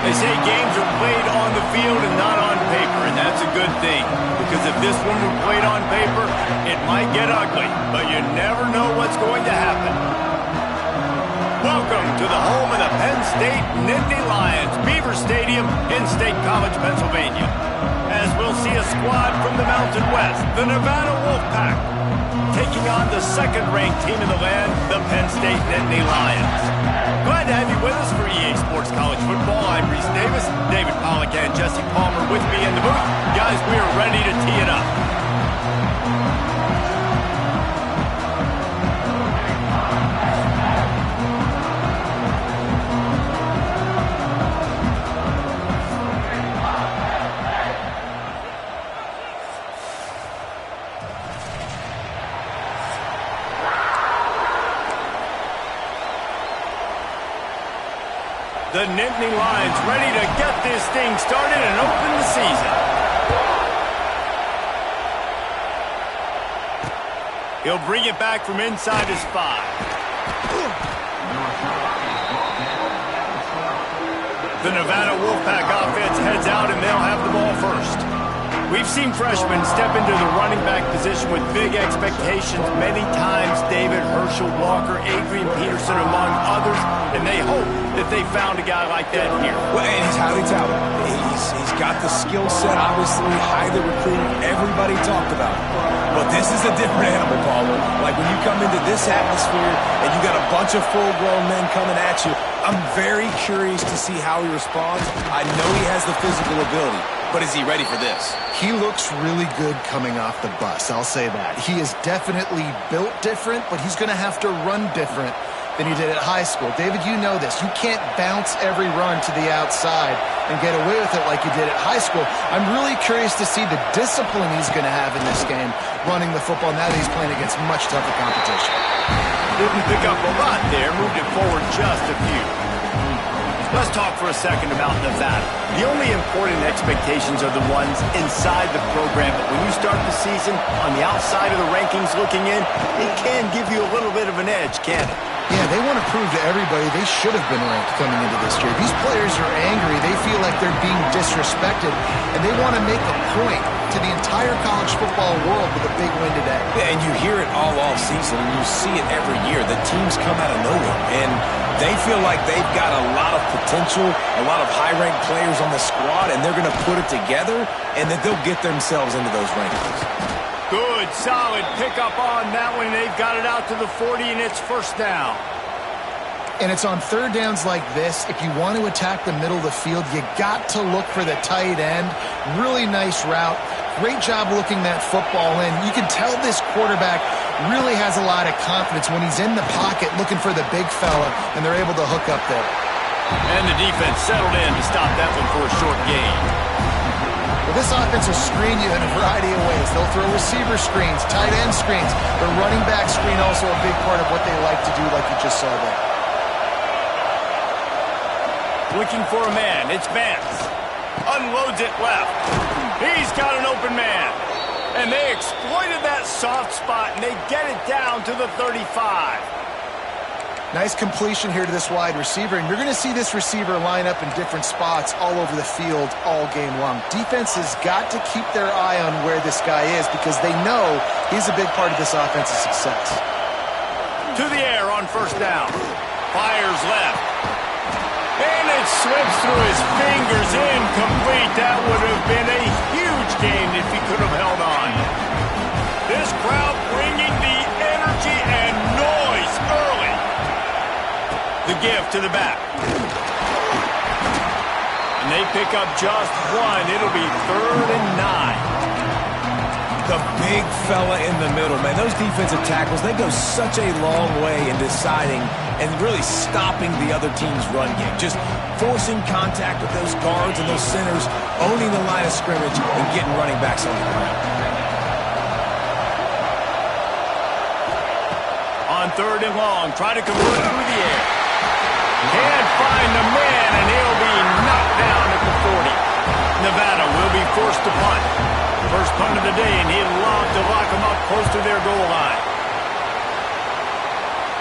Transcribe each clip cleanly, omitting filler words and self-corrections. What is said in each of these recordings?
They say games are played on the field and not on paper, and that's a good thing. Because if this one were played on paper, it might get ugly, but you never know what's going to happen. Welcome to the home of the Penn State Nittany Lions, Beaver Stadium in State College, Pennsylvania. As we'll see a squad from the Mountain West, the Nevada Wolfpack, taking on the second-ranked team in the land, the Penn State Nittany Lions. Glad to have you with us for EA Sports College Football. I'm Reese Davis, David Pollack and Jesse Palmer with me in the booth. Guys, we are ready to tee it up. The Nittany Lions ready to get this thing started and open the season. He'll bring it back from inside his 5. The Nevada Wolfpack offense heads out and they'll have the ball first. We've seen freshmen step into the running back position with big expectations many times. David, Herschel, Walker, Adrian Peterson, among others, and they hope that they found a guy like that here. Well, and he's highly touted. He's got the skill set, obviously, highly recruited. Everybody talked about it. But this is a different animal, Paulo. Like when you come into this atmosphere and you got a bunch of full-grown men coming at you, I'm very curious to see how he responds. I know he has the physical ability, but is he ready for this? He looks really good coming off the bus, I'll say that. He is definitely built different, but he's going to have to run different than he did at high school. David, you know this. You can't bounce every run to the outside and get away with it like you did at high school. I'm really curious to see the discipline he's going to have in this game running the football now that he's playing against much tougher competition. Didn't pick up a lot there, moved it forward just a few. Let's talk for a second about Nevada. The only important expectations are the ones inside the program, but when you start the season on the outside of the rankings looking in, it can give you a little bit of an edge, can't it? Yeah, they want to prove to everybody they should have been ranked coming into this year. These players are angry. They feel like they're being disrespected, and they want to make a point to the entire college football world with a big win today. Yeah, and you hear it all off season, and you see it every year. The teams come out of nowhere, and they feel like they've got a lot of potential, a lot of high-ranked players on the squad, and they're going to put it together, and that they'll get themselves into those rankings. Good, solid pickup on that one. They've got it out to the 40, and it's first down. And it's on third downs like this. If you want to attack the middle of the field, you got to look for the tight end. Really nice route. Great job looking that football in. You can tell this quarterback really has a lot of confidence when he's in the pocket looking for the big fella, and they're able to hook up there. And the defense settled in to stop that one for a short gain. Well, this offense will screen you in a variety of ways. They'll throw receiver screens, tight end screens. The running back screen also a big part of what they like to do, like you just saw there. Looking for a man. It's Vance. Unloads it left. He's got an open man. And they exploited that soft spot, and they get it down to the 35. Nice completion here to this wide receiver, and you're going to see this receiver line up in different spots all over the field all game long. Defense has got to keep their eye on where this guy is because they know he's a big part of this offense's success. To the air on first down. Fires left. And it slips through his fingers, incomplete. That would have been a huge gain if he could have held on. This crowd bringing the energy and noise early. The give to the back. And they pick up just one. It'll be 3rd and 9. The big fella in the middle, man. Those defensive tackles, they go such a long way in deciding and really stopping the other team's run game. Just forcing contact with those guards and those centers, owning the line of scrimmage, and getting running backs on the ground. On 3rd and long, try to convert through the air. Can't find the man, and he'll be knocked down at the 40. Nevada will be forced to punt. First punt of the day, and he'd love to lock them up close to their goal line.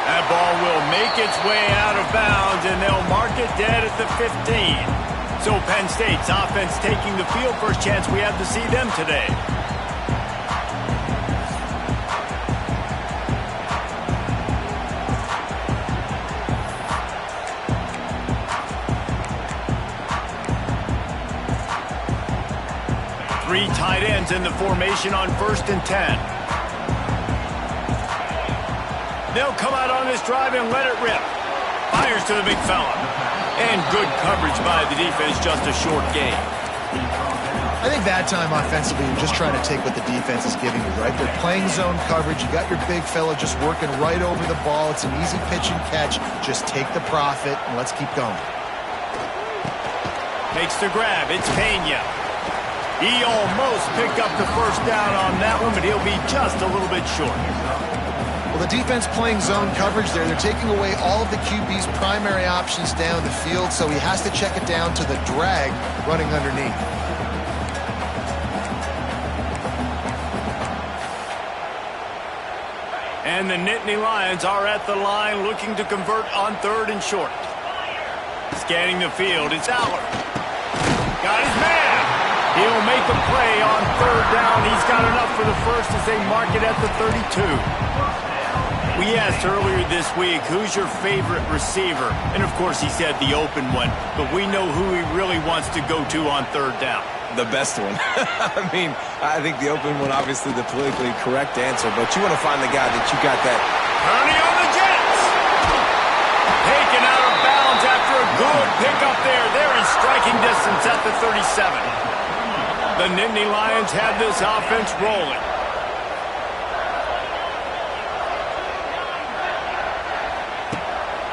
That ball will make its way out of bounds, and they'll mark it dead at the 15. So Penn State's offense taking the field. First chance we have to see them today. Three tight ends in the formation on 1st and 10. They'll come out on this drive and let it rip. Fires to the big fella. And good coverage by the defense, just a short gain. I think that time offensively, you're just trying to take what the defense is giving you, right? They're playing zone coverage. You got your big fella just working right over the ball. It's an easy pitch and catch. Just take the profit and let's keep going. Makes the grab. It's Pena. He almost picked up the first down on that one, but he'll be just a little bit short. Well, the defense playing zone coverage there. They're taking away all of the QB's primary options down the field, so he has to check it down to the drag running underneath. And the Nittany Lions are at the line looking to convert on 3rd and short. Scanning the field, it's Aller. Got his man. He'll make a play on 3rd down. He's got enough for the first as they mark it at the 32. We asked earlier this week, who's your favorite receiver? And, of course, he said the open one. But we know who he really wants to go to on 3rd down. The best one. I mean, I think the open one, obviously the politically correct answer, but you want to find the guy that you got that. Ernie on the Jets. Taken out of bounds after a good pickup there. They're in striking distance at the 37. The Nittany Lions have this offense rolling.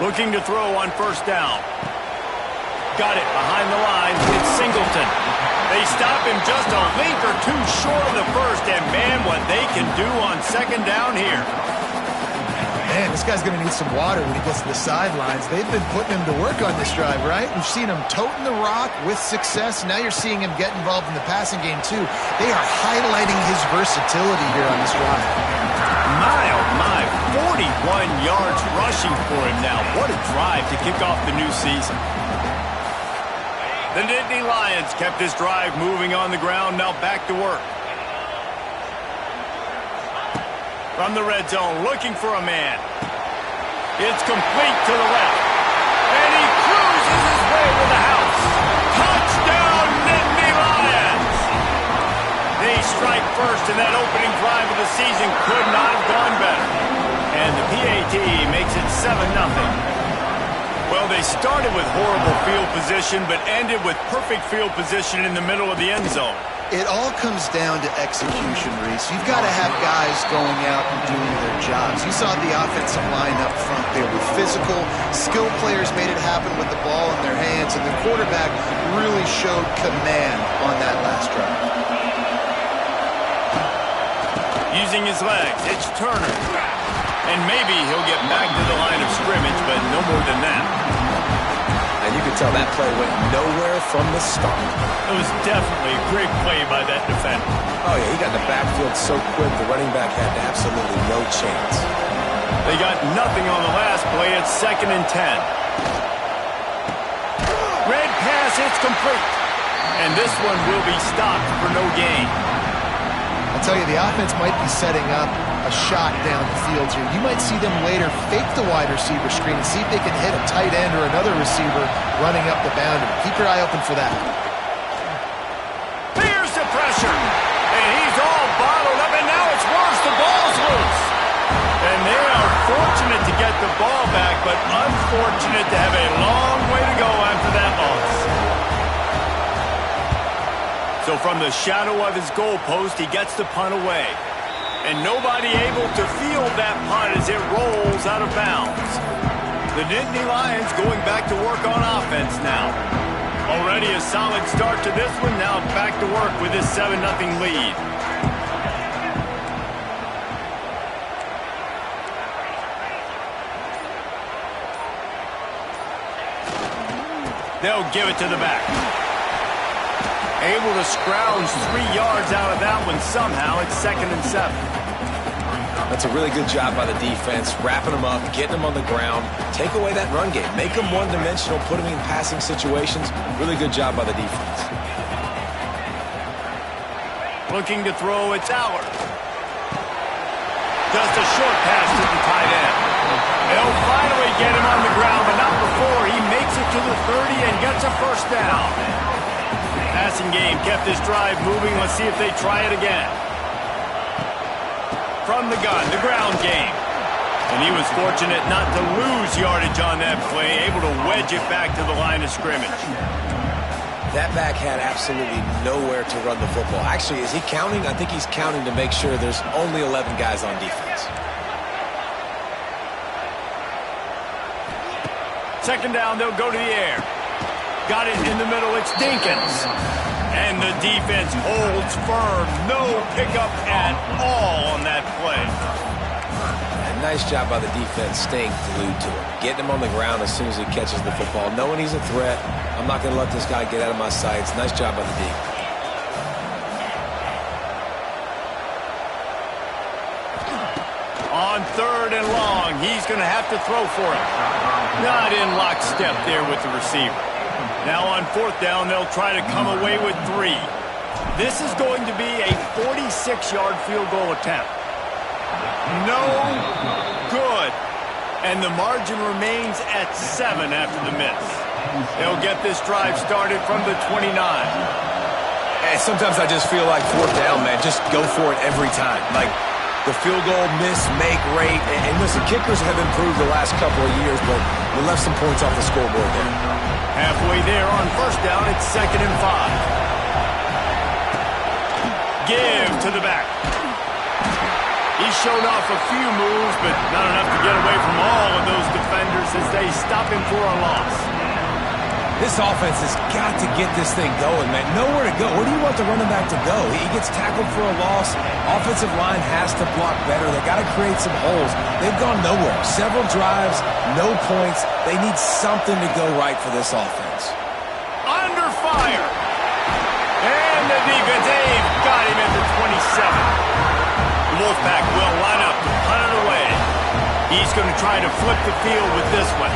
Looking to throw on 1st down. Got it behind the line. It's Singleton. They stop him just a link or two short of the first, and man, what they can do on 2nd down here. Man, this guy's going to need some water when he gets to the sidelines. They've been putting him to work on this drive, right? We've seen him toting the rock with success. Now you're seeing him get involved in the passing game, too. They are highlighting his versatility here on this drive. My, oh my, 41 yards rushing for him now. What a drive to kick off the new season. The Nittany Lions kept this drive moving on the ground, now back to work. From the red zone, looking for a man. It's complete to the left. And he cruises his way to the house. Touchdown, Nittany Lions! They strike first, and that opening drive of the season could not have gone better. And the PAT makes it 7-0. Well, they started with horrible field position, but ended with perfect field position in the middle of the end zone. It all comes down to execution, Reese. You've got to have guys going out and doing their jobs. You saw the offensive line up front. They were physical. Skilled players made it happen with the ball in their hands, and the quarterback really showed command on that last drive. Using his legs, it's Turner. And maybe he'll get back to the line of scrimmage, but no more than that. And you can tell that play went nowhere from the start. It was definitely a great play by that defender. Oh, yeah, he got in the backfield so quick, the running back had absolutely no chance. They got nothing on the last play. It's 2nd and 10. Red pass, it's complete. And this one will be stopped for no gain. I'll tell you, the offense might be setting up a shot down the field here. You might see them later fake the wide receiver screen and see if they can hit a tight end or another receiver running up the boundary. Keep your eye open for that. Here's the pressure. And he's all bottled up, and now it's worse. The ball's loose. And they are fortunate to get the ball back, but unfortunate to have a long way to go after that loss. So from the shadow of his goalpost, he gets the punt away. And nobody able to field that punt as it rolls out of bounds. The Nittany Lions going back to work on offense now. Already a solid start to this one. Now back to work with this 7-0 lead. They'll give it to the back. Able to scrounge 3 yards out of that one somehow. It's 2nd and 7. That's a really good job by the defense, wrapping them up, getting them on the ground. Take away that run game. Make them one-dimensional, put them in passing situations. Really good job by the defense. Looking to throw, it's Allard. Just a short pass to the tight end. They'll finally get him on the ground, but not before he makes it to the 30 and gets a first down. Passing game kept this drive moving. Let's see if they try it again. From the gun, the ground game. And he was fortunate not to lose yardage on that play, able to wedge it back to the line of scrimmage. That back had absolutely nowhere to run the football. Actually, is he counting? I think he's counting to make sure there's only 11 guys on defense. Second down, they'll go to the air. Got it in the middle, it's Dinkins. And the defense holds firm. No pickup at all on that play. And nice job by the defense staying glued to him. Getting him on the ground as soon as he catches the football. Knowing he's a threat. I'm not going to let this guy get out of my sights. Nice job by the D. On 3rd and long, he's going to have to throw for it. Not in lockstep there with the receiver. Now on 4th down, they'll try to come away with 3. This is going to be a 46-yard field goal attempt. No good. And the margin remains at 7 after the miss. They'll get this drive started from the 29. And sometimes I just feel like 4th down, man, just go for it every time. Like the field goal miss-make rate. And listen, kickers have improved the last couple of years, but we left some points off the scoreboard there. Halfway there on 1st down, it's 2nd and 5. Give to the back. He's shown off a few moves, but not enough to get away from all of those defenders as they stop him for a loss. This offense has got to get this thing going, man. Nowhere to go. Where do you want the running back to go? He gets tackled for a loss. Offensive line has to block better. They got to create some holes. They've gone nowhere. Several drives, no points. They need something to go right for this offense. Under fire. And the defense, they've got him at the 27. The Wolfpack will line up to punt it away. He's going to try to flip the field with this one.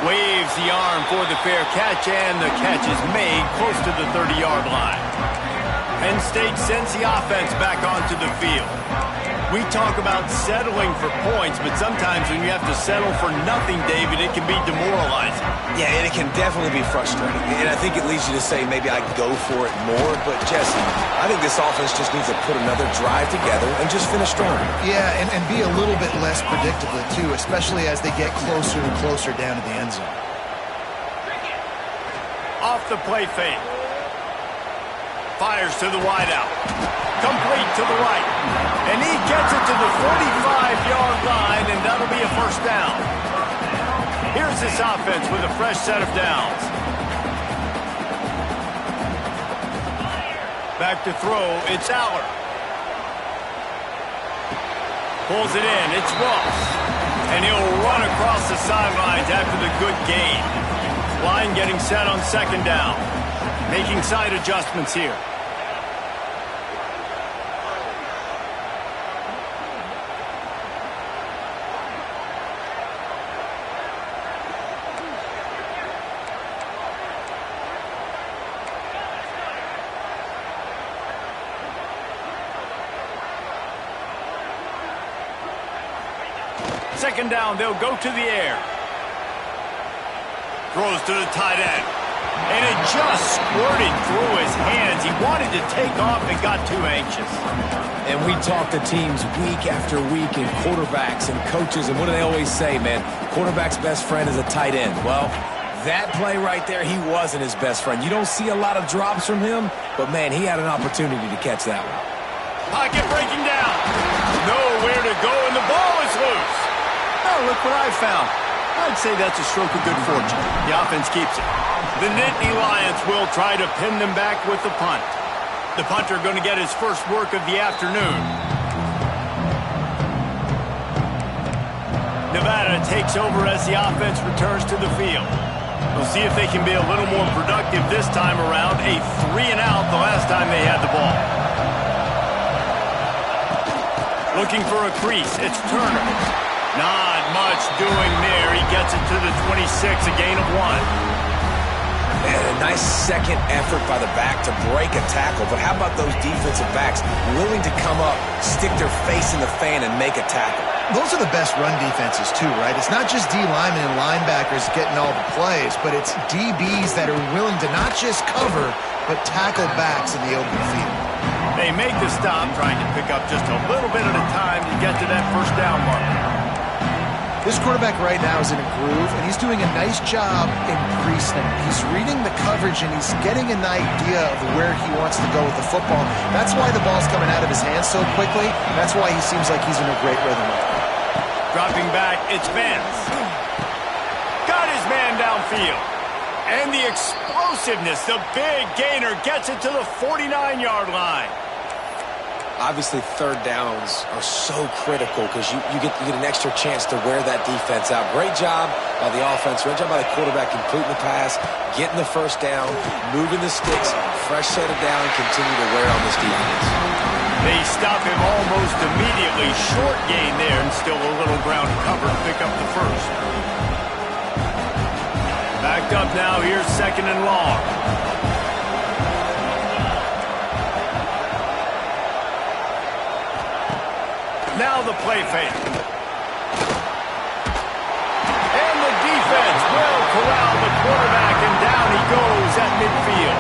Waves the arm for the fair catch, and the catch is made close to the 30-yard line. Penn State sends the offense back onto the field. We talk about settling for points, but sometimes when you have to settle for nothing, David, it can be demoralizing. Yeah, and it can definitely be frustrating. And I think it leads you to say maybe I go for it more. But, Jesse, I think this offense just needs to put another drive together and just finish strong. Yeah, and be a little bit less predictable, too, especially as they get closer and closer down to the end zone. Off the play fake. Fires to the wideout. Complete to the right. And he gets it to the 45-yard line, and that'll be a first down. Here's this offense with a fresh set of downs. Back to throw, it's Allard. Pulls it in, it's Ross. And he'll run across the sidelines after the good gain. Line getting set on 2nd down. Making side adjustments here. Second down, they'll go to the air. Throws to the tight end. And it just squirted through his hands. He wanted to take off and got too anxious. And we talk to teams week after week and quarterbacks and coaches, and what do they always say, man? Quarterback's best friend is a tight end. Well, that play right there, he wasn't his best friend. You don't see a lot of drops from him, but, man, he had an opportunity to catch that one. Pocket breaking down. Nowhere to go, and the ball is loose. Oh, look what I found. I'd say that's a stroke of good fortune. The offense keeps it. The Nittany Lions will try to pin them back with the punt. The punter going to get his first work of the afternoon. Nevada takes over as the offense returns to the field. We'll see if they can be a little more productive this time around. A 3-and-out the last last time they had the ball. Looking for a crease. It's Turner. Not much doing there. He gets it to the 26, a gain of 1. And a nice second effort by the back to break a tackle. But how about those defensive backs willing to come up, stick their face in the fan, and make a tackle? Those are the best run defenses, too, right? It's not just D linemen and linebackers getting all the plays, but it's DBs that are willing to not just cover, but tackle backs in the open field. They make the stop, trying to pick up just a little bit at a time to get to that first down marker. This quarterback right now is in a groove, and he's doing a nice job in pre-snap. He's reading the coverage, and he's getting an idea of where he wants to go with the football. That's why the ball's coming out of his hands so quickly. That's why he seems like he's in a great rhythm right now. Dropping back, it's Vance. Got his man downfield. And the explosiveness, the big gainer, gets it to the 49-yard line. Obviously, third downs are so critical because you get an extra chance to wear that defense out. Great job by the offense. Great job by the quarterback completing the pass, getting the first down, moving the sticks, fresh set of down, and continue to wear on this defense. They stop him almost immediately. Short gain there and still a little ground cover to pick up the first. Backed up now. Here's second and long. Now the play fake. And the defense will corral the quarterback, and down he goes at midfield.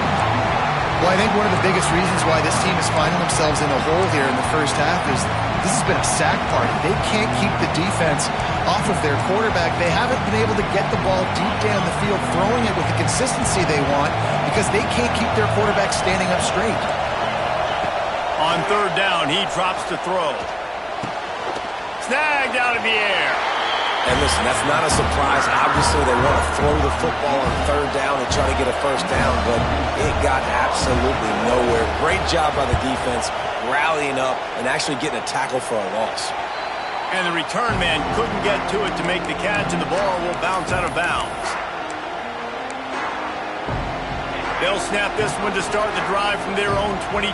Well, I think one of the biggest reasons why this team is finding themselves in a hole here in the first half is this has been a sack party. They can't keep the defense off of their quarterback. They haven't been able to get the ball deep down the field, throwing it with the consistency they want because they can't keep their quarterback standing up straight. On third down, he drops to throw. Snagged out of the air. And listen, that's not a surprise. Obviously, they want to throw the football on third down and try to get a first down, but it got absolutely nowhere. Great job by the defense, rallying up and actually getting a tackle for a loss. And the return man couldn't get to it to make the catch, and the ball will bounce out of bounds. They'll snap this one to start the drive from their own 22.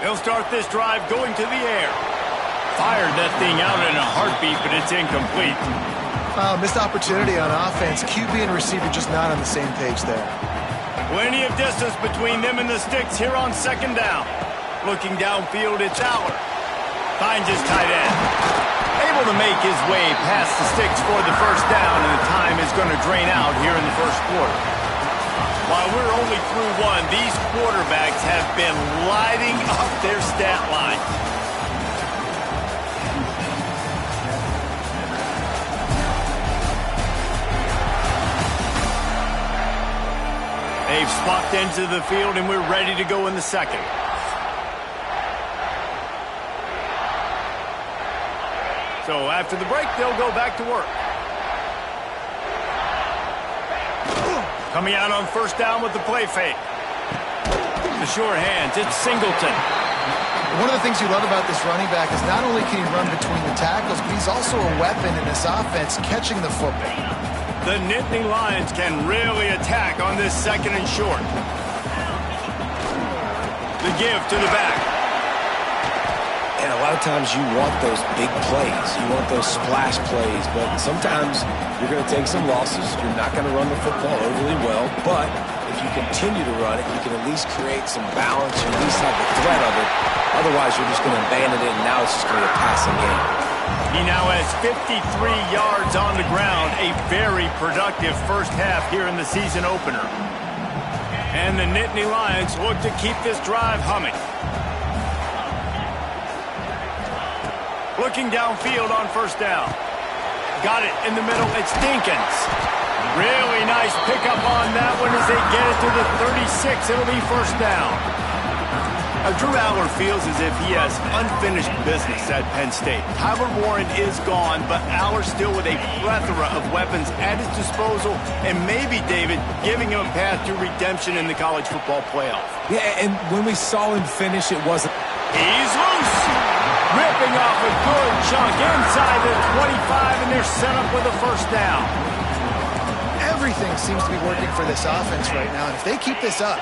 They'll start this drive going to the air. Fired that thing out in a heartbeat, but it's incomplete. Missed opportunity on offense. QB and receiver just not on the same page there. Plenty of distance between them and the sticks here on second down. Looking downfield, it's Aller. Finds his tight end. Able to make his way past the sticks for the first down, and the time is going to drain out here in the first quarter. While we're only through one, these quarterbacks have been lighting up their stat line. They've swapped into the field, and we're ready to go in the second. So after the break, they'll go back to work. Coming out on first down with the play fake. The sure hands, it's Singleton. One of the things you love about this running back is not only can he run between the tackles, but he's also a weapon in this offense, catching the football. The Nittany Lions can really attack on this second and short. The give to the back. And a lot of times you want those big plays. You want those splash plays. But sometimes you're going to take some losses. You're not going to run the football overly well. But if you continue to run it, you can at least create some balance. You at least have the threat of it. Otherwise, you're just going to abandon it, and now it's just going to be a passing game. He now has 53 yards on the ground. A very productive first half here in the season opener. And the Nittany Lions look to keep this drive humming. Looking downfield on first down. Got it in the middle. It's Dinkins. Really nice pickup on that one as they get it to the 36. It'll be first down. Drew Aller feels as if he has unfinished business at Penn State. Tyler Warren is gone, but Aller still with a plethora of weapons at his disposal, and maybe, David, giving him a path to redemption in the college football playoff. Yeah, and when we saw him finish, it wasn't... He's loose! Ripping off a good chunk inside the 25, and they're set up with a first down. Everything seems to be working for this offense right now, and if they keep this up,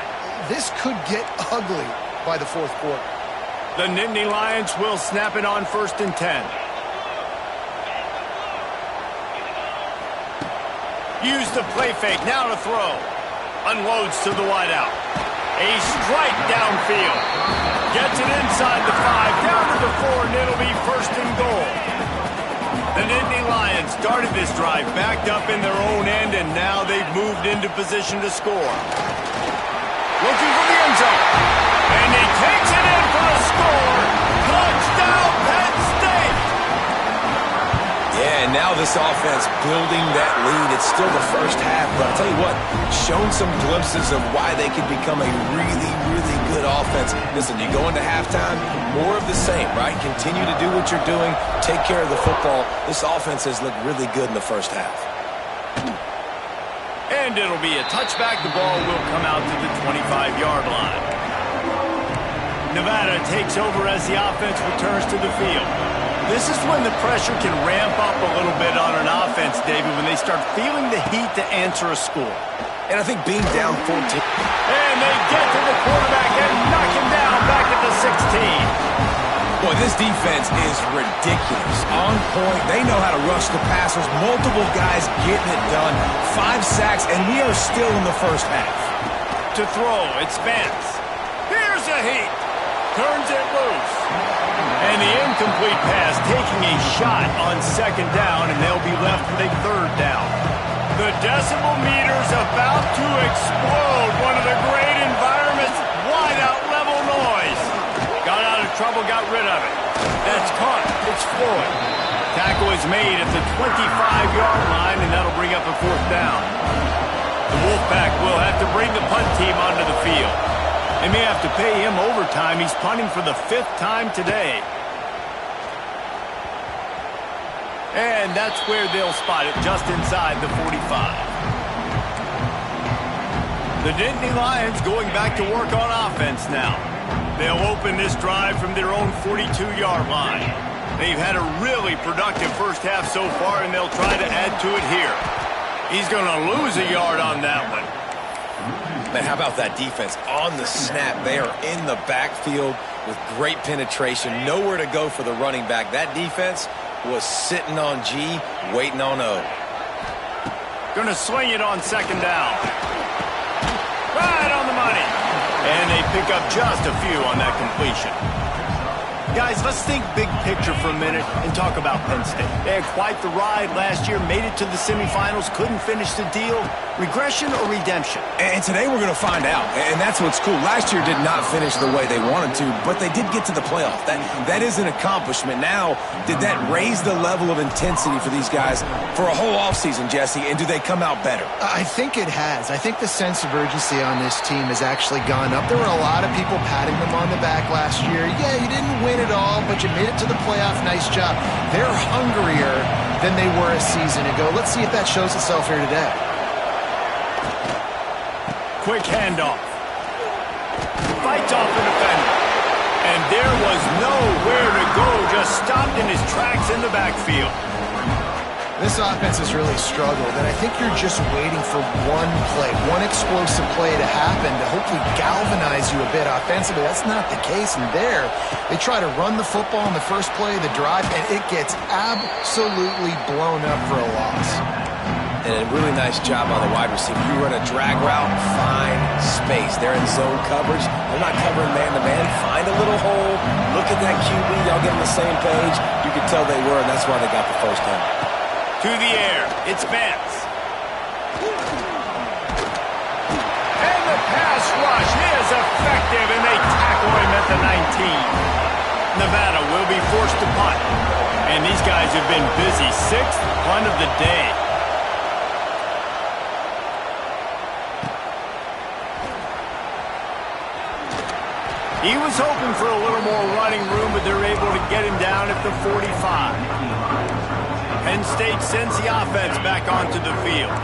this could get ugly by the fourth quarter. The Nittany Lions will snap it on 1st and 10. Use the play fake, now to throw. Unloads to the wideout. A strike downfield. Gets it inside the 5, down to the 4, and it'll be 1st and goal. The Nittany Lions started this drive backed up in their own end, and now they've moved into position to score. Looking for the end zone. And he takes it in for the score. Touchdown, Penn State! Yeah, and now this offense building that lead. It's still the first half, but I'll tell you what, shown some glimpses of why they could become a really, really good offense. Listen, you go into halftime, more of the same, right? Continue to do what you're doing, take care of the football. This offense has looked really good in the first half. And it'll be a touchback. The ball will come out to the 25-yard line. Nevada takes over as the offense returns to the field. This is when the pressure can ramp up a little bit on an offense, David, when they start feeling the heat to answer a score. And I think being down 14. And they get to the quarterback and knock him down back at the 16. Boy, this defense is ridiculous. On point. They know how to rush the passers. Multiple guys getting it done. 5 sacks, and we are still in the first half. To throw, it's Vance. Here's a heat. Turns it loose. And the incomplete pass taking a shot on 2nd down, and they'll be left with a 3rd down. The decibel meter's about to explode. One of the great environments. Wide out level noise. Got out of trouble, got rid of it. That's caught. It's Floyd. Tackle is made at the 25-yard line, and that'll bring up a 4th down. The Wolfpack will have to bring the punt team onto the field. They may have to pay him overtime. He's punting for the 5th time today. And that's where they'll spot it, just inside the 45. The Nittany Lions going back to work on offense now. They'll open this drive from their own 42-yard line. They've had a really productive first half so far, and they'll try to add to it here. He's going to lose a yard on that one. Man, how about that defense? On the snap, they are in the backfield with great penetration. Nowhere to go for the running back. That defense was sitting on G, waiting on O. Going to swing it on 2nd down. Right on the money. And they pick up just a few on that completion. Guys, let's think big picture for a minute and talk about Penn State. They had quite the ride last year, made it to the semifinals, couldn't finish the deal. Regression or redemption? And today we're going to find out, and that's what's cool. Last year did not finish the way they wanted to, but they did get to the playoff. That is an accomplishment. Now, did that raise the level of intensity for these guys for a whole offseason, Jesse, and do they come out better? I think it has. I think the sense of urgency on this team has actually gone up. There were a lot of people patting them on the back last year. Yeah, you didn't win it all, but you made it to the playoff. Nice job. They're hungrier than they were a season ago. Let's see if that shows itself here today. Quick handoff. Fights off the defender. And there was nowhere to go. Just stopped in his tracks in the backfield. This offense has really struggled, and I think you're just waiting for one play, one explosive play to happen to hopefully galvanize you a bit offensively. That's not the case, and there, they try to run the football in the first play of the drive, and it gets absolutely blown up for a loss. And a really nice job on the wide receiver. You run a drag route, find space. They're in zone coverage. They're not covering man-to-man. Find a little hole. Look at that QB. Y'all get on the same page. You could tell they were, and that's why they got the first down. To the air. It's Vance. And the pass rush is effective, and they tackle him at the 19. Nevada will be forced to punt. And these guys have been busy. 6th punt of the day. He was hoping for a little more running room, but they're able to get him down at the 45. Penn State sends the offense back onto the field.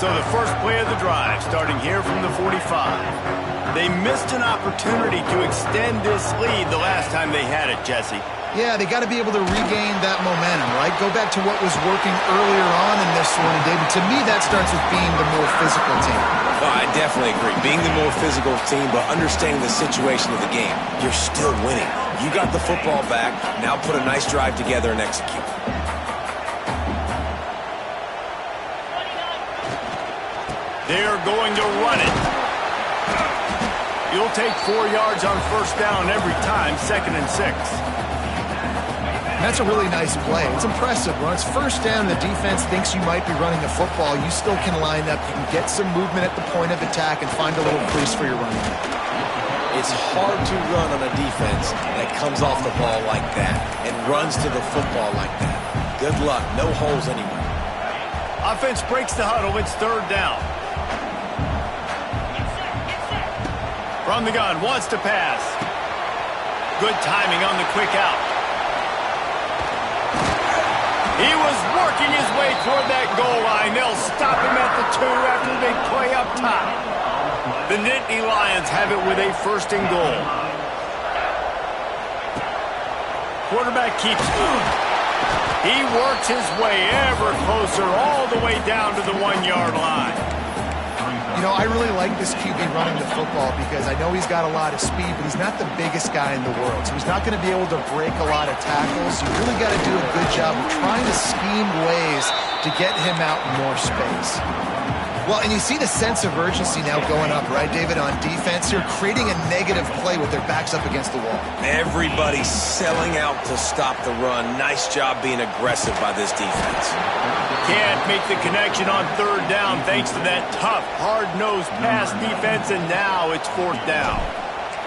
So the first play of the drive, starting here from the 45. They missed an opportunity to extend this lead the last time they had it, Jesse. Yeah, they got to be able to regain that momentum, right? Go back to what was working earlier on in this one, and David, to me, that starts with being the more physical team. Well, I definitely agree. Being the more physical team, but understanding the situation of the game. You're still winning. You got the football back. Now put a nice drive together and execute. They're going to run it. You'll take 4 yards on first down every time, 2nd and 6. That's a really nice play. It's impressive. When it's first down, the defense thinks you might be running the football. You still can line up. You can get some movement at the point of attack and find a little crease for your running back. It's hard to run on a defense that comes off the ball like that and runs to the football like that. Good luck. No holes anywhere. Offense breaks the huddle. It's 3rd down. From the gun, wants to pass. Good timing on the quick out. He was working his way toward that goal line. They'll stop him at the 2 after they play up top. The Nittany Lions have it with a 1st and goal. Quarterback keeps it. He works his way ever closer all the way down to the 1-yard line. You know, I really like this QB running the football because I know he's got a lot of speed, but he's not the biggest guy in the world. So he's not going to be able to break a lot of tackles. You really got to do a good job of trying to scheme ways to get him out in more space. Well, and you see the sense of urgency now going up, right, David, on defense here, creating a negative play with their backs up against the wall. Everybody's selling out to stop the run. Nice job being aggressive by this defense. Can't make the connection on 3rd down thanks to that tough, hard-nosed pass defense, and now it's 4th down.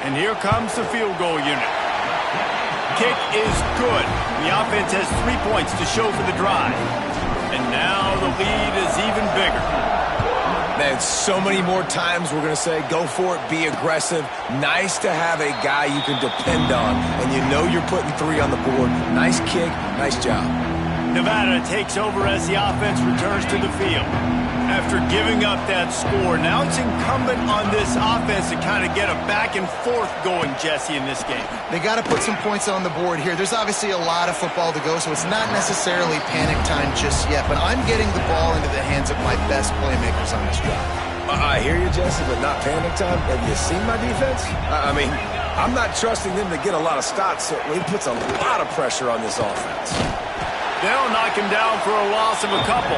And here comes the field goal unit. Kick is good. The offense has 3 points to show for the drive. And now the lead is even bigger. Man, so many more times we're going to say, go for it, be aggressive. Nice to have a guy you can depend on, and you know you're putting 3 on the board. Nice kick, nice job. Nevada takes over as the offense returns to the field. After giving up that score, now it's incumbent on this offense to kind of get a back and forth going, Jesse, in this game. They got to put some points on the board here. There's obviously a lot of football to go, so it's not necessarily panic time just yet, but I'm getting the ball into the hands of my best playmakers on this drive. I hear you, Jesse, but not panic time. Have you seen my defense? I mean, I'm not trusting them to get a lot of stops, so he puts a lot of pressure on this offense. They'll knock him down for a loss of a couple.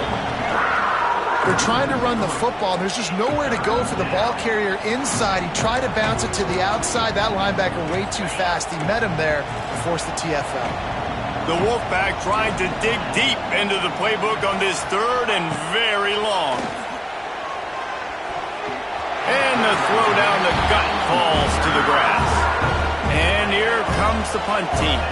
They're trying to run the football. There's just nowhere to go for the ball carrier inside. He tried to bounce it to the outside. That linebacker way too fast. He met him there and forced the TFL. The Wolfpack trying to dig deep into the playbook on this 3rd and very long. And the throw down the gut falls to the grass. And here comes the punt team.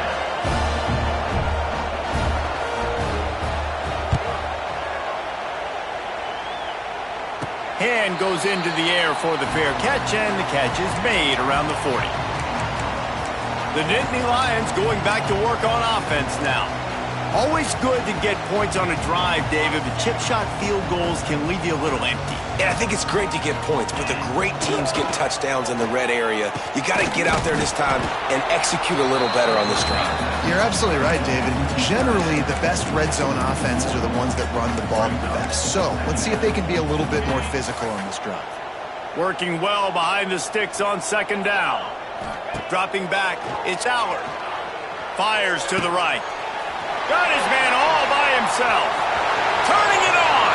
Hand goes into the air for the fair catch, and the catch is made around the 40. The Nittany Lions going back to work on offense now. Always good to get points on a drive, David, but chip shot field goals can leave you a little empty. Yeah, I think it's great to get points, but the great teams get touchdowns in the red area. You got to get out there this time and execute a little better on this drive. You're absolutely right, David. Generally, the best red zone offenses are the ones that run the ball the best. So let's see if they can be a little bit more physical on this drive. Working well behind the sticks on 2nd down. Dropping back, it's Allard. Fires to the right. Got his man all by himself. Turning it on.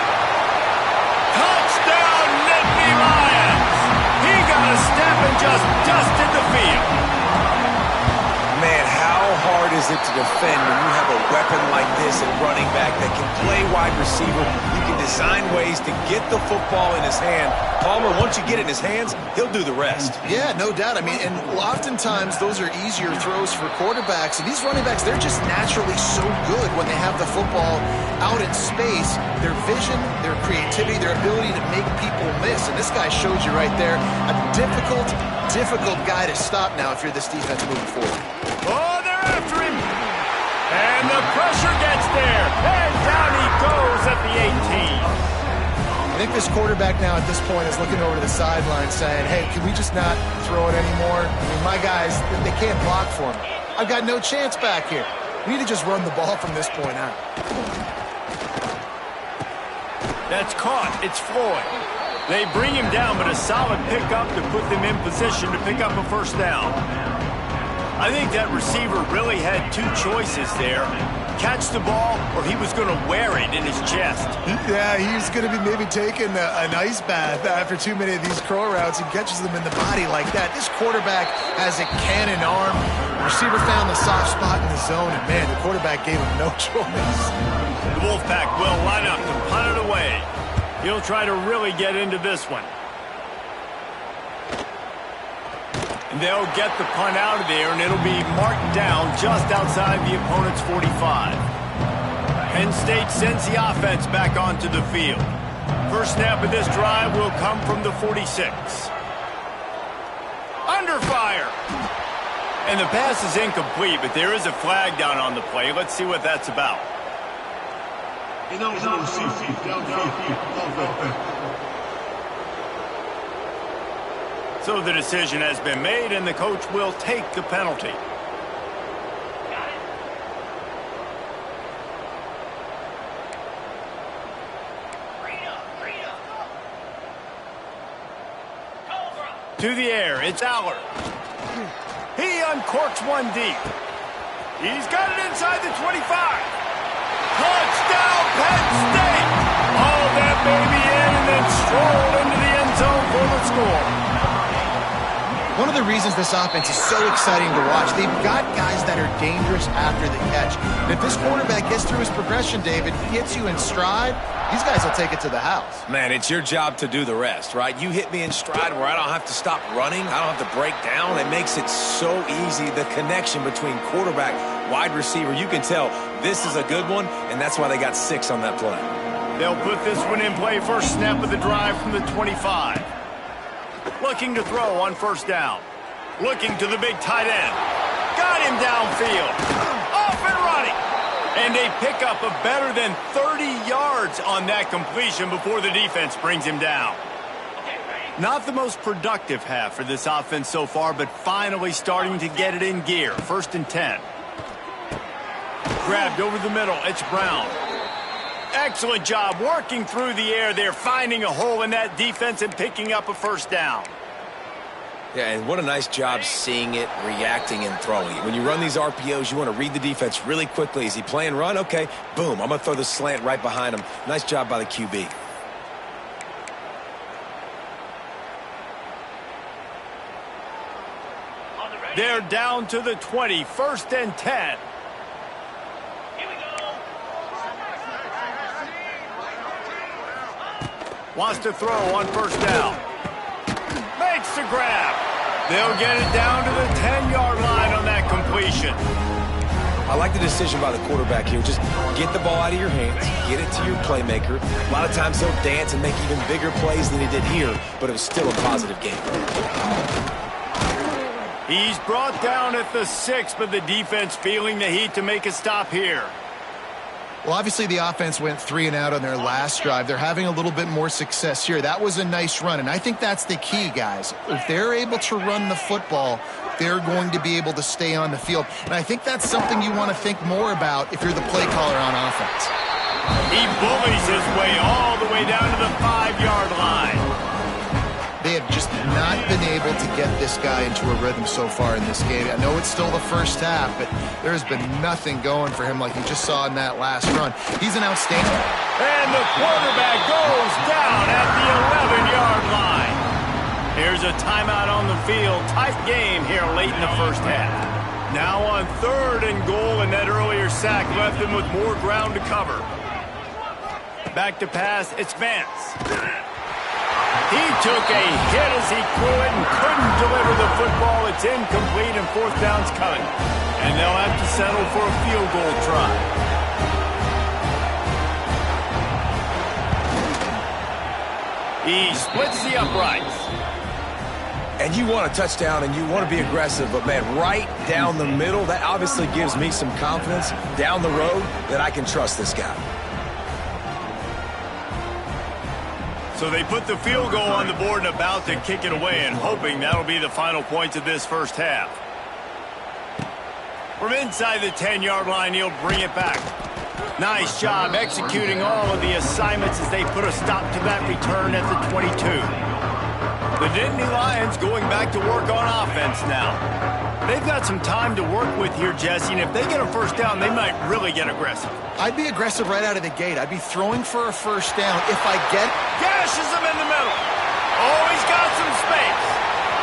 Touchdown, Nittany Lions. He got a step and just dusted the field. Man, how hard is it to defend when you have a weapon like this at running back that can play wide receiver? You can design ways to get the football in his hand. Palmer, once you get it in his hands, he'll do the rest. Yeah, no doubt. I mean, and oftentimes those are easier throws for quarterbacks. And these running backs, they're just naturally so good when they have the football out in space. Their vision, their creativity, their ability to make people miss. And this guy showed you right there, a difficult guy to stop now if you're this defense moving forward. Oh, they're after him. And the pressure gets there. And down he goes at the 18. I think this quarterback now at this point is looking over to the sideline saying, hey, can we just not throw it anymore? I mean, my guys, they can't block for me. I've got no chance back here. We need to just run the ball from this point out. That's caught. It's Floyd. They bring him down, but a solid pickup to put them in position to pick up a first down. I think that receiver really had two choices there. Catch the ball, or he was going to wear it in his chest. Yeah, he's going to be maybe taking an ice bath after too many of these curl routes and catches them in the body like that. This quarterback has a cannon arm. The receiver found the soft spot in the zone, and man, the quarterback gave him no choice. The Wolfpack will line up to punt it away. He'll try to really get into this one. And they'll get the punt out of there, and it'll be marked down just outside the opponent's 45. Penn State sends the offense back onto the field. First snap of this drive will come from the 46. Under fire. And the pass is incomplete, but there is a flag down on the play. Let's see what that's about. So the decision has been made, and the coach will take the penalty. To the air, it's Aller. He uncorks one deep. He's got it inside the 25. Touchdown, Penn State! All that baby in and then strolled into the end zone for the score. One of the reasons this offense is so exciting to watch, they've got guys that are dangerous after the catch. And if this quarterback gets through his progression, David, hits you in stride, these guys will take it to the house. Man, it's your job to do the rest, right? You hit me in stride where I don't have to stop running. I don't have to break down. It makes it so easy. The connection between quarterback, wide receiver, you can tell this is a good one, and that's why they got 6 on that play. They'll put this one in play. First snap of the drive from the 25. Looking to throw on first down. Looking to the big tight end. Got him downfield. Off and running. And they pick up a better than 30 yards on that completion before the defense brings him down. Not the most productive half for this offense so far, but finally starting to get it in gear. First and 10. Grabbed over the middle. It's Brown. Excellent job working through the air there, finding a hole in that defense and picking up a first down. Yeah, and what a nice job seeing it, reacting, and throwing it. When you run these RPOs, you want to read the defense really quickly. Is he playing run? Okay, boom, I'm going to throw the slant right behind him. Nice job by the QB. They're down to the 20, first and 10. Wants to throw on first down. Makes the grab. They'll get it down to the 10-yard line on that completion. I like the decision by the quarterback here. Just get the ball out of your hands, get it to your playmaker. A lot of times he'll dance and make even bigger plays than he did here, but it was still a positive game. He's brought down at the 6, but the defense feeling the heat to make a stop here. Well, obviously the offense went 3 and out on their last drive. They're having a little bit more success here. That was a nice run, and I think that's the key, guys. If they're able to run the football, they're going to be able to stay on the field. And I think that's something you want to think more about if you're the play caller on offense. He bullies his way all the way down to the 5-yard line. They have just not been able to get this guy into a rhythm so far in this game. I know it's still the first half, but there's been nothing going for him like you just saw in that last run. He's an outstanding. And the quarterback goes down at the 11-yard line. Here's a timeout on the field. Tight game here late in the first half. Now on 3rd and goal, and that earlier sack left him with more ground to cover. Back to pass, it's Vance. He took a hit as he threw it and couldn't deliver the football. It's incomplete and 4th down's coming. And they'll have to settle for a field goal try. He splits the uprights. And you want a touchdown and you want to be aggressive, but man, right down the middle, that obviously gives me some confidence down the road that I can trust this guy. So they put the field goal on the board and about to kick it away, and hoping that'll be the final points of this first half. From inside the 10-yard line, he'll bring it back. Nice job executing all of the assignments as they put a stop to that return at the 22. The Nittany Lions going back to work on offense now. They've got some time to work with here, Jesse, and if they get a first down, they might really get aggressive. I'd be aggressive right out of the gate. I'd be throwing for a first down if I get... Gashes him in the middle. Oh, he's got some space.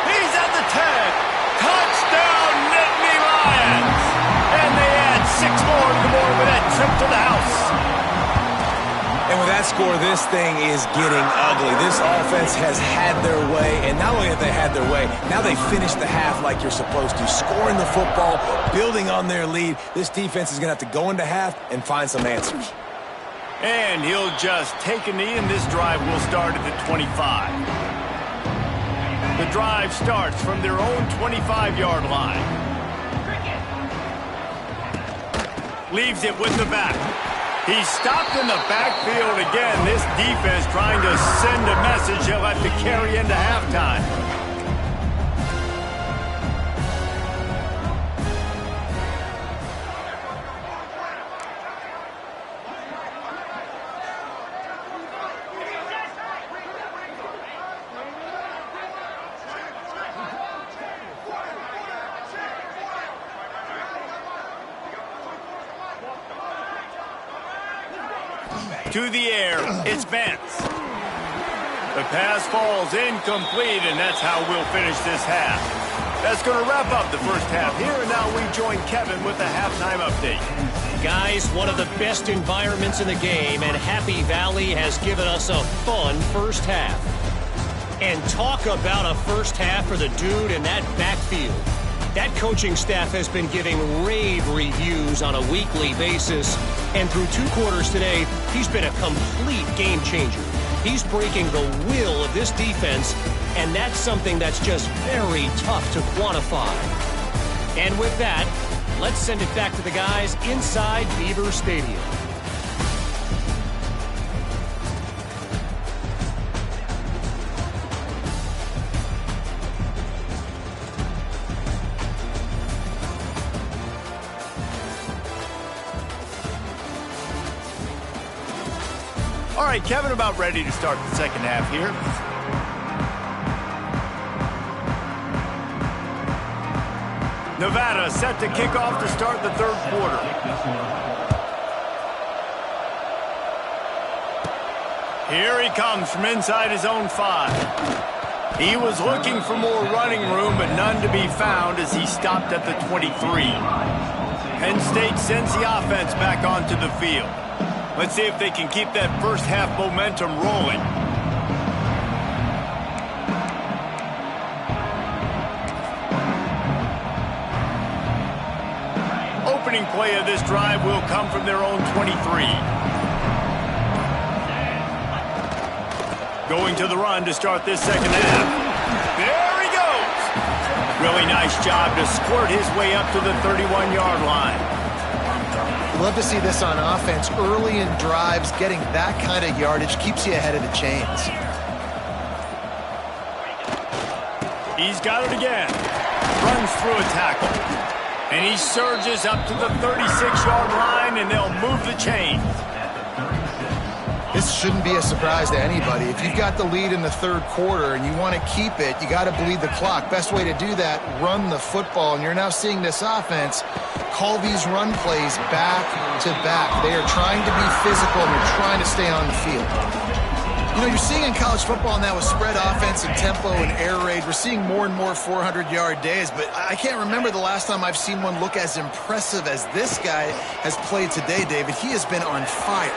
He's at the 10. Touchdown, Nittany Lions. And they add 6 more to the board with that trip to the house. And with that score, this thing is getting ugly. This offense has had their way, and not only have they had their way, now they finished the half like you're supposed to, scoring the football, building on their lead. This defense is going to have to go into half and find some answers. And he'll just take a knee, and this drive will start at the 25. The drive starts from their own 25-yard line. Leaves it with the back. He's stopped in the backfield again. This defense trying to send a message he'll have to carry into halftime. To the air, it's Vance. The pass falls incomplete, and that's how we'll finish this half. That's going to wrap up the first half here, and now we join Kevin with the halftime update. Guys, one of the best environments in the game, and Happy Valley has given us a fun first half. And talk about a first half for the dude in that backfield. That coaching staff has been giving rave reviews on a weekly basis, and through 2 quarters today, he's been a complete game changer. He's breaking the will of this defense, and that's something that's just very tough to quantify. And with that, let's send it back to the guys inside Beaver Stadium. All right, Kevin, about ready to start the second half here. Nevada set to kick off to start the third quarter. Here he comes from inside his own 5. He was looking for more running room, but none to be found as he stopped at the 23. Penn State sends the offense back onto the field. Let's see if they can keep that first half momentum rolling. Opening play of this drive will come from their own 23. Going to the run to start this second half. There he goes! Really nice job to squirt his way up to the 31-yard line. Love to see this on offense. Early in drives, getting that kind of yardage keeps you ahead of the chains. He's got it again. Runs through a tackle. And he surges up to the 36-yard line, and they'll move the chain. This shouldn't be a surprise to anybody. If you've got the lead in the third quarter and you want to keep it, you got to bleed the clock. Best way to do that, run the football. And you're now seeing this offense call these run plays back to back. They are trying to be physical, and they're trying to stay on the field. You know, you're seeing in college football now with spread offense and tempo and air raid, we're seeing more and more 400-yard days, but I can't remember the last time I've seen one look as impressive as this guy has played today, David. He has been on fire.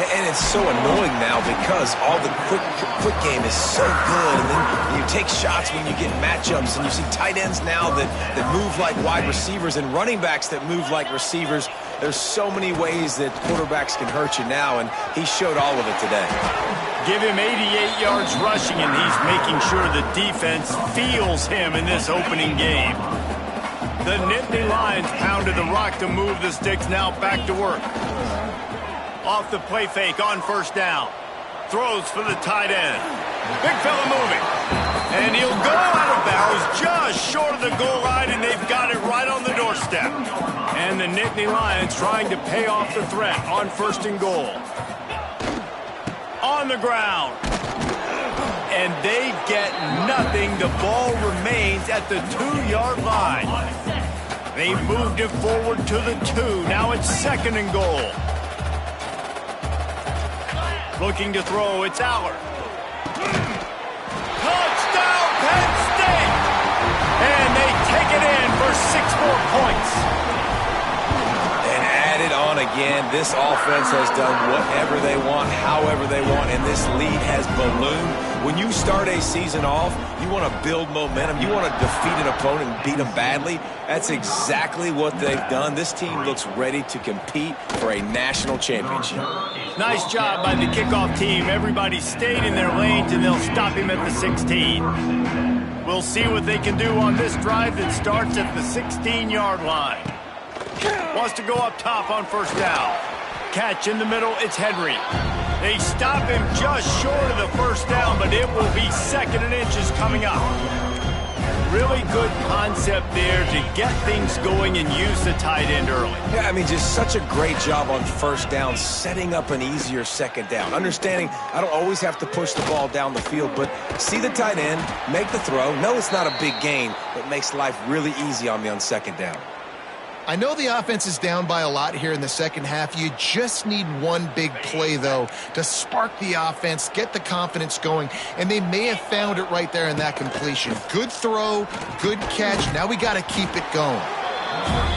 And it's so annoying now because all the quick game is so good, and then you take shots when you get matchups, and you see tight ends now that move like wide receivers and running backs that move like receivers. There's so many ways that quarterbacks can hurt you now, and he showed all of it today. Give him 88 yards rushing, and he's making sure the defense feels him in this opening game. The Nittany Lions pounded the rock to move the sticks, now back to work. Off the play fake on first down. Throws for the tight end. Big fella moving. And he'll go out of bounds just short of the goal line, and they've got it right on the doorstep. And the Nittany Lions trying to pay off the threat on 1st and goal. On the ground. And they get nothing. The ball remains at the 2-yard line. They moved it forward to the 2. Now it's 2nd and goal. Looking to throw, it's Allard. Touchdown, Penn State! And they take it in for 6 more points. And add it on again. This offense has done whatever they want, however they want, and this lead has ballooned. When you start a season off, you want to build momentum. You want to defeat an opponent and beat them badly. That's exactly what they've done. This team looks ready to compete for a national championship. Nice job by the kickoff team. Everybody stayed in their lanes, and they'll stop him at the 16. We'll see what they can do on this drive that starts at the 16-yard line. Wants to go up top on 1st down. Catch in the middle, it's Henry. They stop him just short of the 1st down, but it will be 2nd and inches coming up. Really good concept there to get things going and use the tight end early. Yeah, I mean, just such a great job on 1st down, setting up an easier 2nd down. Understanding I don't always have to push the ball down the field, but see the tight end, make the throw. No, it's not a big gain, but makes life really easy on me on 2nd down. I know the offense is down by a lot here in the second half. You just need one big play, though, to spark the offense, get the confidence going, and they may have found it right there in that completion. Good throw, good catch. Now we got to keep it going.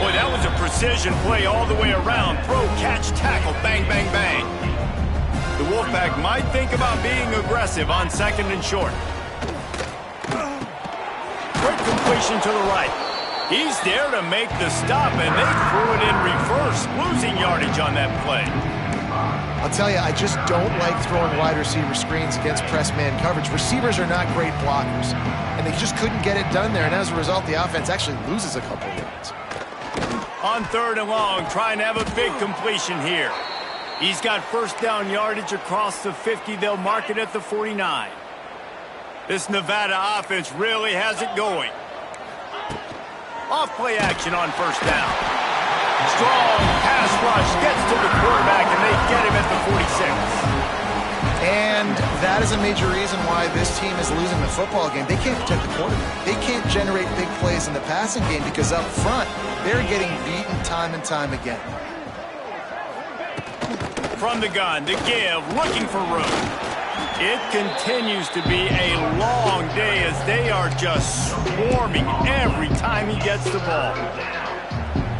Boy, that was a precision play all the way around. Throw, catch, tackle, bang, bang, bang. The Wolfpack might think about being aggressive on 2nd and short. Quick completion to the right. He's there to make the stop, and they threw it in reverse, losing yardage on that play. I'll tell you, I just don't like throwing wide receiver screens against press man coverage. Receivers are not great blockers, and they just couldn't get it done there, and as a result, the offense actually loses a couple of yards. On 3rd and long, trying to have a big completion here. He's got 1st down yardage across the 50. They'll mark it at the 49. This Nevada offense really has it going. Off play action on 1st down. Strong pass rush gets to the quarterback, and they get him at the 46. And that is a major reason why this team is losing the football game. They can't protect the quarterback. They can't generate big plays in the passing game because up front, they're getting beaten time and time again. From the gun, the give, looking for room. It continues to be a long day as they are just swarming every time he gets the ball.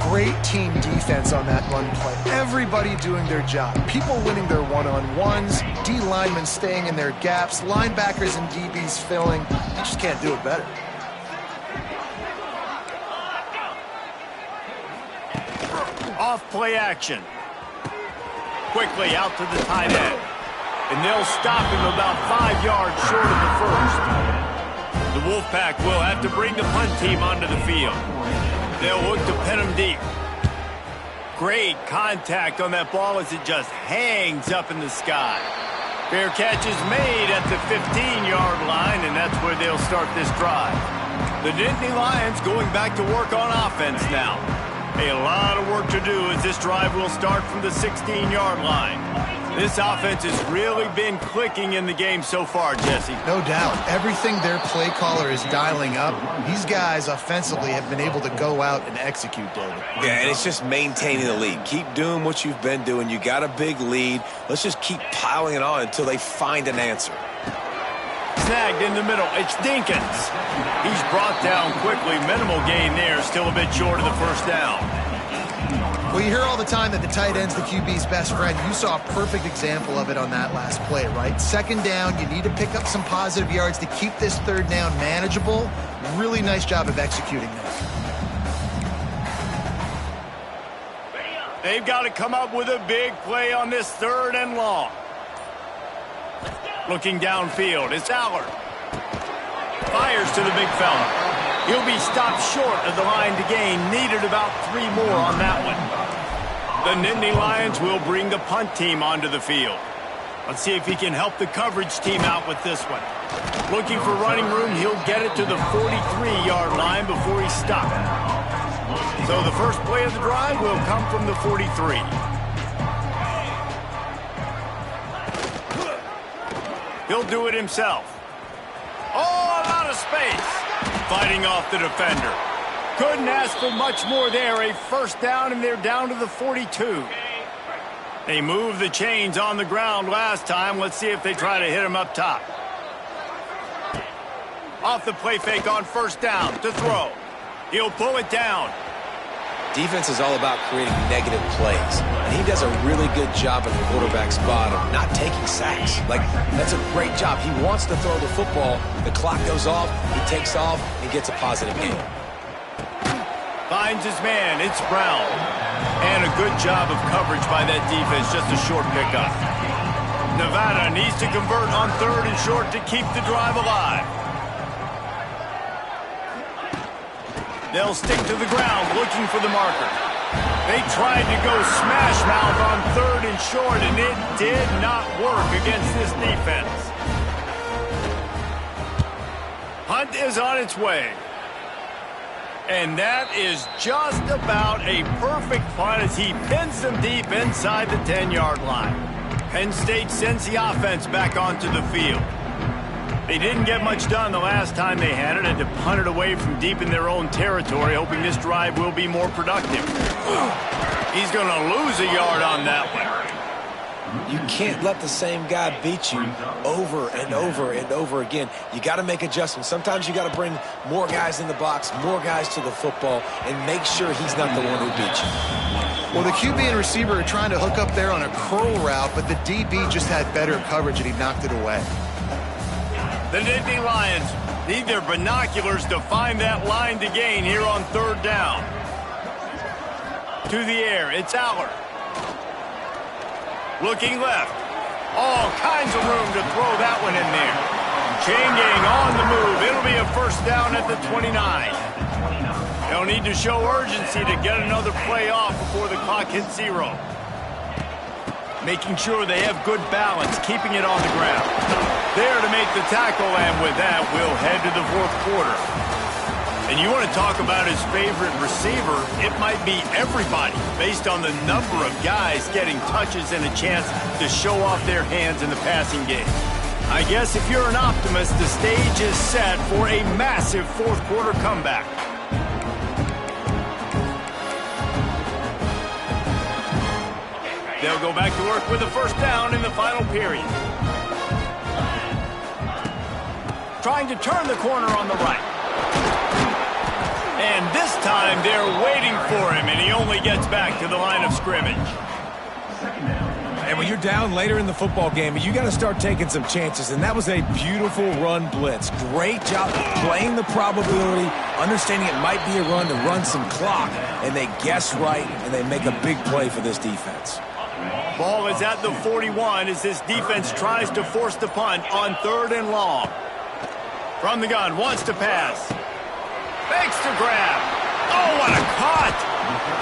Great team defense on that run play. Everybody doing their job. People winning their one-on-ones, D linemen staying in their gaps, linebackers and DBs filling. You just can't do it better. Off play action. Quickly out to the tight end. And they'll stop him about 5 yards short of the 1st. The Wolfpack will have to bring the punt team onto the field. They'll look to pin him deep. Great contact on that ball as it just hangs up in the sky. Fair catch is made at the 15-yard line, and that's where they'll start this drive. The Nittany Lions going back to work on offense now. A lot of work to do as this drive will start from the 16-yard line. This offense has really been clicking in the game so far, Jesse. No doubt. Everything their play caller is dialing up, these guys offensively have been able to go out and execute, David. Yeah, and it's just maintaining the lead. Keep doing what you've been doing. You got a big lead. Let's just keep piling it on until they find an answer. Snagged in the middle. It's Dinkins. He's brought down quickly. Minimal gain there. Still a bit short of the 1st down. Well, you hear all the time that the tight end's the QB's best friend. You saw a perfect example of it on that last play, right? 2nd down, you need to pick up some positive yards to keep this 3rd down manageable. Really nice job of executing that. They've got to come up with a big play on this 3rd and long. Looking downfield, it's Allard. Fires to the big fella. He'll be stopped short of the line to gain. Needed about 3 more on that one. The Nittany Lions will bring the punt team onto the field. Let's see if he can help the coverage team out with this one. Looking for running room, he'll get it to the 43-yard line before he's stopped. So the first play of the drive will come from the 43. He'll do it himself. Oh, a lot of space. Fighting off the defender. Couldn't ask for much more there. A first down, and they're down to the 42. They moved the chains on the ground last time. Let's see if they try to hit him up top. Off the play fake on first down to throw. He'll pull it down. Defense is all about creating negative plays, and he does a really good job at the quarterback spot of not taking sacks. Like, that's a great job. He wants to throw the football. The clock goes off, he takes off, and gets a positive gain. Finds his man. It's Brown. And a good job of coverage by that defense. Just a short pickup. Nevada needs to convert on third and short to keep the drive alive. They'll stick to the ground looking for the marker. They tried to go smash mouth on third and short, and it did not work against this defense. Hunt is on its way. And that is just about a perfect punt as he pins them deep inside the 10-yard line. Penn State sends the offense back onto the field. They didn't get much done the last time they had it, and to punt it away from deep in their own territory, hoping this drive will be more productive. He's going to lose a yard on that one. You can't let the same guy beat you over and over and over again. You got to make adjustments. Sometimes you got to bring more guys in the box, more guys to the football, and make sure he's not the one who beat you. Well, the QB and receiver are trying to hook up there on a curl route, but the DB just had better coverage, and he knocked it away. The Nittany Lions need their binoculars to find that line to gain here on third down. To the air, it's Aller. Looking left. All kinds of room to throw that one in there. Chain gang on the move. It'll be a first down at the 29. They'll need to show urgency to get another play off before the clock hits 0. Making sure they have good balance, keeping it on the ground. There to make the tackle, and with that, we'll head to the fourth quarter. And you want to talk about his favorite receiver, it might be everybody, based on the number of guys getting touches and a chance to show off their hands in the passing game. I guess if you're an optimist, the stage is set for a massive fourth quarter comeback. They'll go back to work with a first down in the final period. Trying to turn the corner on the right. And this time they're waiting for him, and he only gets back to the line of scrimmage. And when you're down later in the football game, you got to start taking some chances, and that was a beautiful run blitz. Great job playing the probability, understanding it might be a run to run some clock, and they guess right, and they make a big play for this defense. Ball is at the 41 as this defense tries to force the punt on third and long. From the gun, wants to pass. Fakes to grab. Oh, what a cut!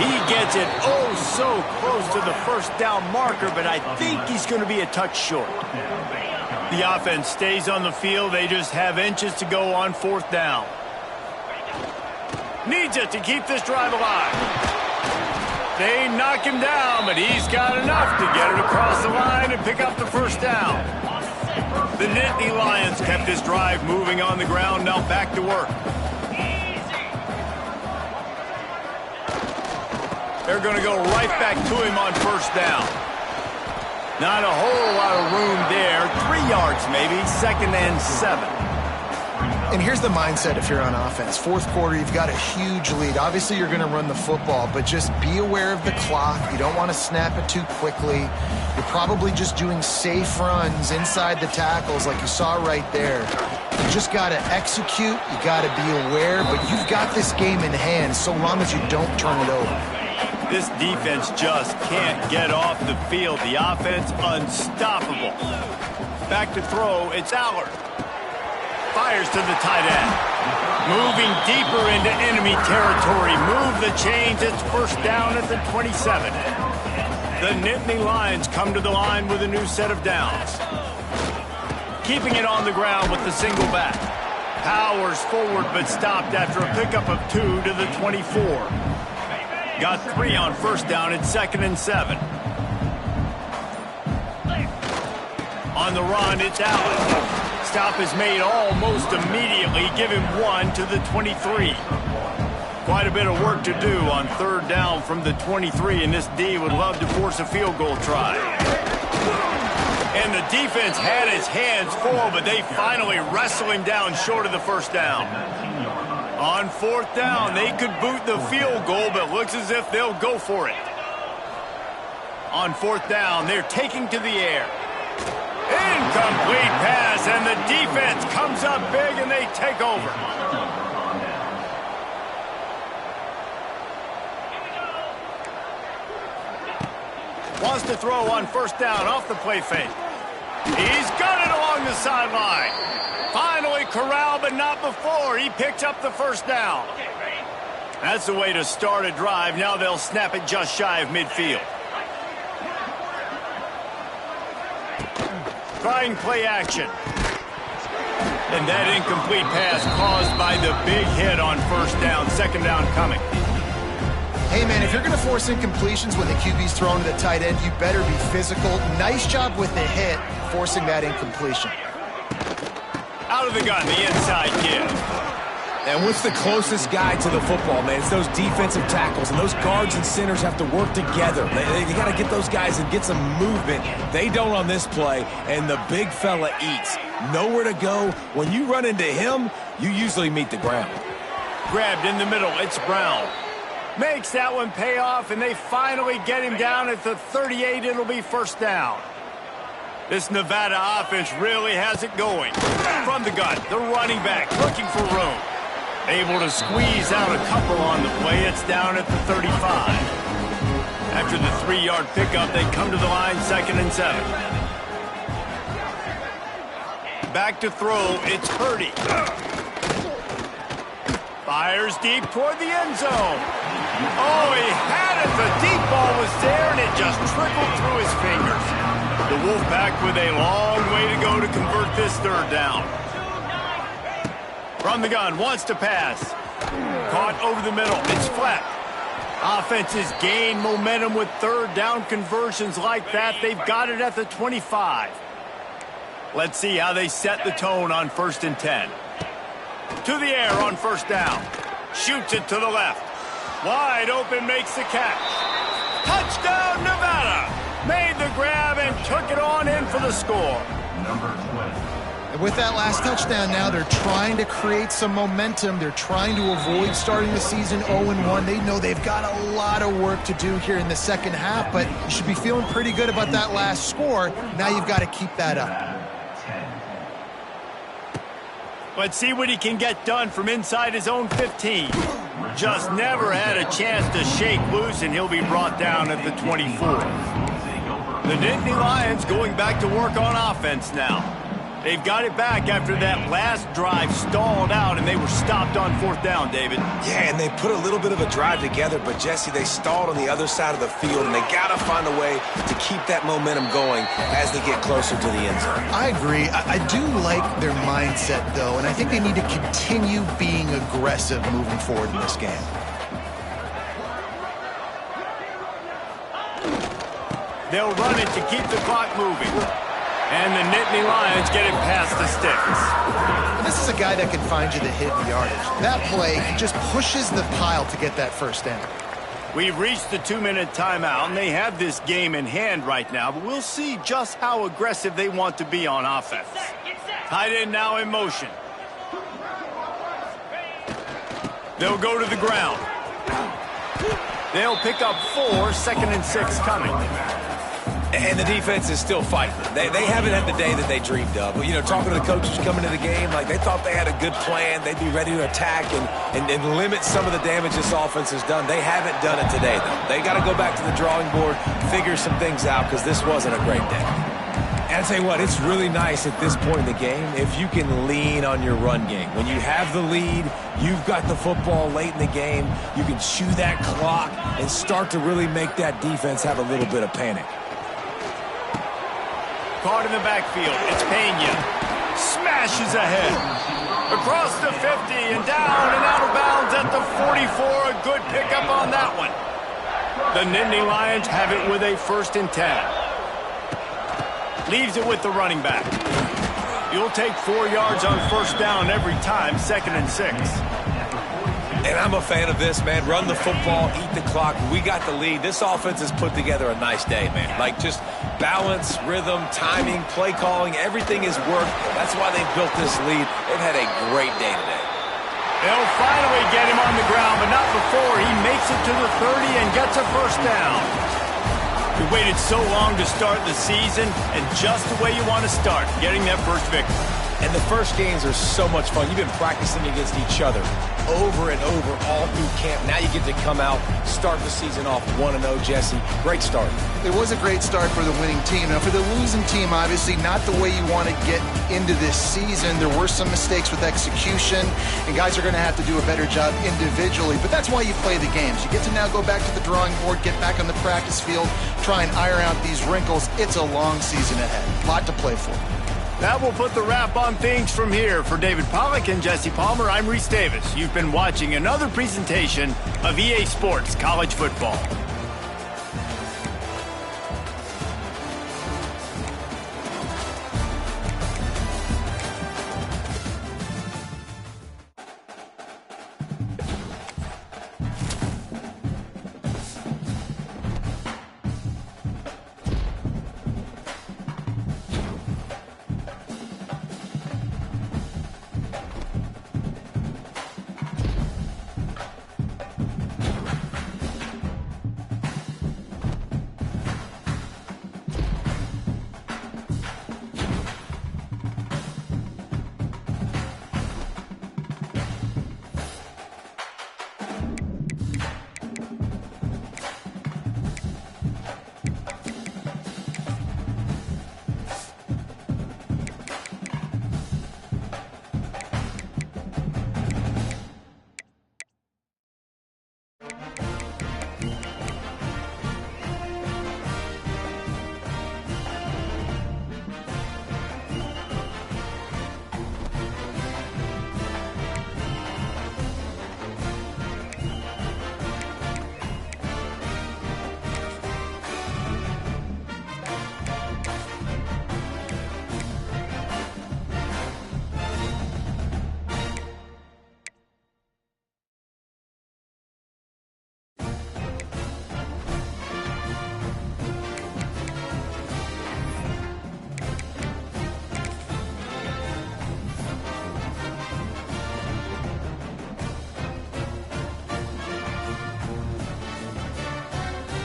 He gets it oh so close to the first down marker, but I think he's going to be a touch short. The offense stays on the field. They just have inches to go on fourth down. Needs it to keep this drive alive. They knock him down, but he's got enough to get it across the line and pick up the first down. The Nittany Lions kept this drive moving on the ground, now back to work. They're going to go right back to him on first down. Not a whole lot of room there. 3 yards maybe, 2nd and 7. And here's the mindset if you're on offense. Fourth quarter, you've got a huge lead. Obviously, you're going to run the football, but just be aware of the clock. You don't want to snap it too quickly. You're probably just doing safe runs inside the tackles like you saw right there. You just got to execute. You got to be aware, but you've got this game in hand so long as you don't turn it over. This defense just can't get off the field. The offense unstoppable. Back to throw, it's Aller. Fires to the tight end. Moving deeper into enemy territory. Move the chains. It's first down at the 27. The Nittany Lions come to the line with a new set of downs. Keeping it on the ground with the single back. Powers forward but stopped after a pickup of 2 to the 24. Got 3 on first down at 2nd and 7. On the run, it's Allen. Stop is made almost immediately. Give him 1 to the 23. Quite a bit of work to do on 3rd down from the 23, and this D would love to force a field goal try. And the defense had his hands full, but they finally wrestle him down short of the first down. On 4th down, they could boot the field goal, but looks as if they'll go for it. On 4th down, they're taking to the air. Incomplete pass, and the defense comes up big, and they take over. Wants to throw on 1st down off the play fake. He's got it along the sideline. Finally corralled, but not before. He picks up the 1st down. That's the way to start a drive. Now they'll snap it just shy of midfield. Trying play action. And that incomplete pass caused by the big hit on 1st down. 2nd down coming. Hey, man, if you're going to force incompletions when the QB's throwing to the tight end, you better be physical. Nice job with the hit, forcing that incompletion. Out of the gun, the inside give. And what's the closest guy to the football, man? It's those defensive tackles, and those guards and centers have to work together. They got to get those guys and get some movement. They don't on this play, and the big fella eats. Nowhere to go. When you run into him, you usually meet the ground. Grabbed in the middle, it's Brown. Makes that one pay off, and they finally get him down at the 38. It'll be 1st down. This Nevada offense really has it going. From the gun, the running back looking for room. Able to squeeze out a couple on the play. It's down at the 35. After the 3-yard pickup, they come to the line 2nd and 7. Back to throw, it's Purdy. Fires deep toward the end zone. Oh, he had it. The deep ball was there, and it just trickled through his fingers. The Wolfpack with a long way to go to convert this 3rd down. From the gun, wants to pass. Caught over the middle. It's flat. Offenses gain momentum with 3rd down conversions like that. They've got it at the 25. Let's see how they set the tone on 1st and 10. To the air on 1st down. Shoots it to the left. Wide open, makes the catch. Touchdown, Nevada! Made the grab and took it on in for the score. And with that last touchdown now, they're trying to create some momentum. They're trying to avoid starting the season 0-1. They know they've got a lot of work to do here in the 2nd half, but you should be feeling pretty good about that last score. Now you've got to keep that up. Let's see what he can get done from inside his own 15. Just never had a chance to shake loose, and he'll be brought down at the 24. The Nittany Lions going back to work on offense now. They've got it back after that last drive stalled out, and they were stopped on 4th down, David. Yeah, and they put a little bit of a drive together, but, Jesse, they stalled on the other side of the field, and they got to find a way to keep that momentum going as they get closer to the end zone. I agree. I do like their mindset, though, and I think they need to continue being aggressive moving forward in this game. They'll run it to keep the clock moving. And the Nittany Lions get it past the sticks. This is a guy that can find you the hidden yardage. That play, he just pushes the pile to get that 1st down. We've reached the 2-minute timeout, and they have this game in hand right now, but we'll see just how aggressive they want to be on offense. Tight end now in motion. They'll go to the ground. They'll pick up 4, 2nd and 6 coming. And the defense is still fighting. They haven't had the day that they dreamed of. But, you know, talking to the coaches coming to the game, like they thought they had a good plan. They'd be ready to attack and limit some of the damage this offense has done. They haven't done it today, though. They got to go back to the drawing board, figure some things out, because this wasn't a great day. And I tell you what, it's really nice at this point in the game if you can lean on your run game. When you have the lead, you've got the football late in the game, you can chew that clock and start to really make that defense have a little bit of panic. Caught in the backfield. It's Pena. Smashes ahead. Across the 50 and down and out of bounds at the 44. A good pickup on that one. The Nittany Lions have it with a 1st and 10. Leaves it with the running back. You'll take 4 yards on 1st down every time, 2nd and 6. And I'm a fan of this, man. Run the football, eat the clock. We got the lead. This offense has put together a nice day, man. Like just balance, rhythm, timing, play calling, everything has worked. That's why they built this lead. They've had a great day today. They'll finally get him on the ground, but not before he makes it to the 30 and gets a 1st down. We waited so long to start the season, and just the way you want to start, getting that first victory. And the first games are so much fun. You've been practicing against each other over and over all through camp. Now you get to come out, start the season off 1-0, Jesse. Great start. It was a great start for the winning team. Now, for the losing team, obviously not the way you want to get into this season. There were some mistakes with execution, and guys are going to have to do a better job individually. But that's why you play the games. You get to now go back to the drawing board, get back on the practice field, try and iron out these wrinkles. It's a long season ahead. A lot to play for. That will put the wrap on things from here. For David Pollack and Jesse Palmer, I'm Reese Davis. You've been watching another presentation of EA Sports College Football.